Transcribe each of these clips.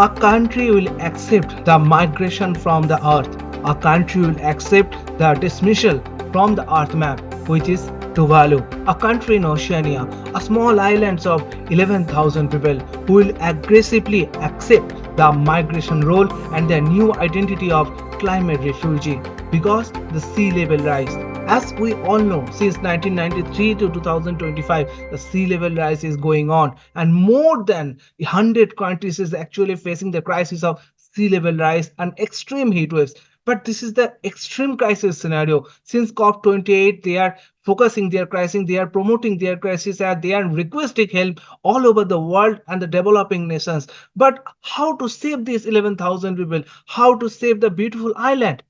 A country will accept the migration from the earth. A country will accept the dismissal from the earth map, which is Tuvalu, a country in Oceania, a small island of 11,000 people who will aggressively accept the migration role and their new identity of climate refugee because the sea level rise. As we all know, since 1993 to 2025, the sea level rise is going on, and more than 100 countries is actually facing the crisis of sea level rise and extreme heat waves. But this is the extreme crisis scenario. Since COP28, they are focusing their crisis, they are promoting their crisis, and they are requesting help all over the world and the developing nations. But how to save these 11,000 people? How to save the beautiful island?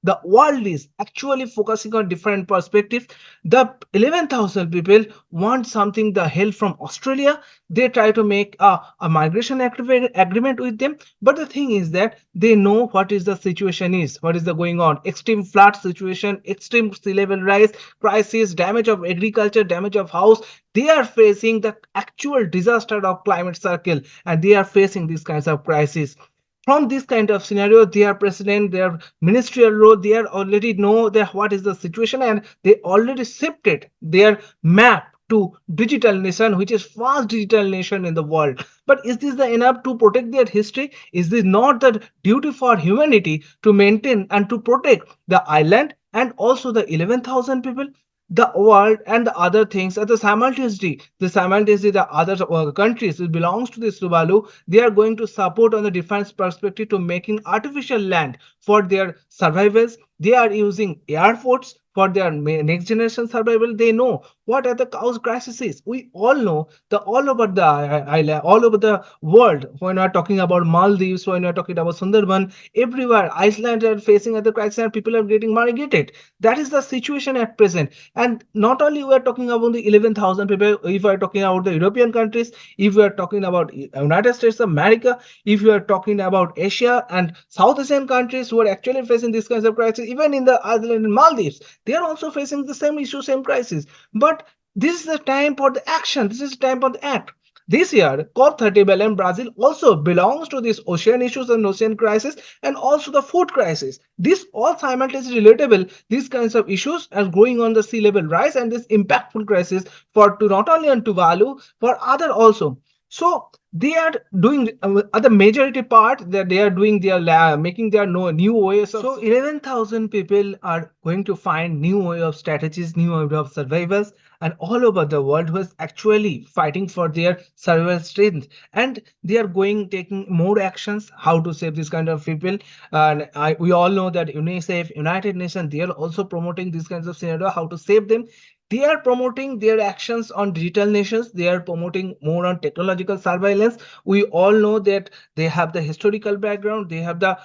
The world is actually focusing on different perspectives. The 11,000 people want something, the help from Australia. They try to make a migration agreement with them. But the thing is that they know what is the situation is, what is the going on. Extreme flood situation, extreme sea level rise, crisis, damage of agriculture, damage of house. They are facing the actual disaster of climate circle, and they are facing these kinds of crises. From this kind of scenario, their president, their ministerial role, they are already know that what is the situation, and they already shifted their map to digital nation, which is fast digital nation in the world. But is this the enough to protect their history? Is this not the duty for humanity to maintain and to protect the island and also the 11,000 people? The world and the other things at the simultaneously the other countries it belongs to this Tuvalu, they are going to support on the defense perspective to making artificial land for their survivors. They are using airports for their next generation survival. They know what are the cause crises. We all know the all over the island, all over the world. When we are talking about Maldives, when we are talking about Sundarban, everywhere Iceland are facing at the crisis and people are getting migrated. That is the situation at present. And not only we are talking about the 11,000 people, if we are talking about the European countries, if we are talking about United States of America, if we are talking about Asia and South Asian countries who are actually facing this kinds of crisis, even in the island in Maldives, they are also facing the same issue, same crisis. But this is the time for the action. This is the time for the act. This year, COP30 Belém Brazil also belongs to these ocean issues and ocean crisis and also the food crisis. This all simultaneously relatable. These kinds of issues are going on the sea level rise and this impactful crisis for to not only on Tuvalu, for other also. So they are doing the majority part that they are doing their making their new ways of. So 11,000 people are going to find new way of strategies, new way of survivors, and all over the world who is actually fighting for their survival strength, and they are going taking more actions how to save this kind of people. And we all know that UNICEF, United Nations, they are also promoting these kinds of scenario how to save them. They are promoting their actions on digital nations. They are promoting more on technological surveillance. We all know that they have the historical background. They have the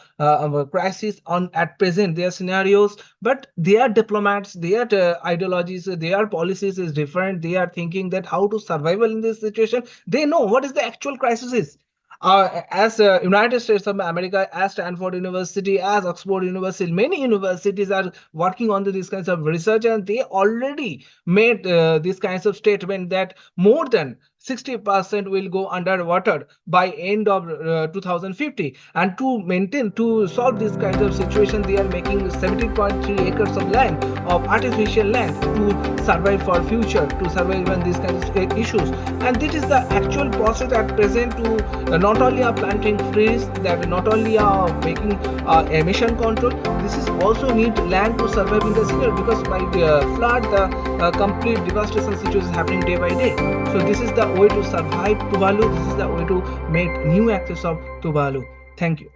crisis on at present, their scenarios. But their diplomats, their ideologies, their policies is different. They are thinking that how to survival in this situation. They know what is the actual crisis is. As United States of America, as Stanford University, as Oxford University, many universities are working on these kinds of research, and they already made these kinds of statement that more than 60% will go underwater by end of 2050. And to solve this kind of situation, they are making 17.3 acres of land, of artificial land, to survive for future, to survive when these kinds of issues. And this is the actual process at present to not only are planting trees, that not are making emission control. This is also need land to survive in the scenario, because by the flood, the complete devastation situation is happening day by day. So this is the way to survive Tuvalu. This is the way to make new access of Tuvalu. Thank you.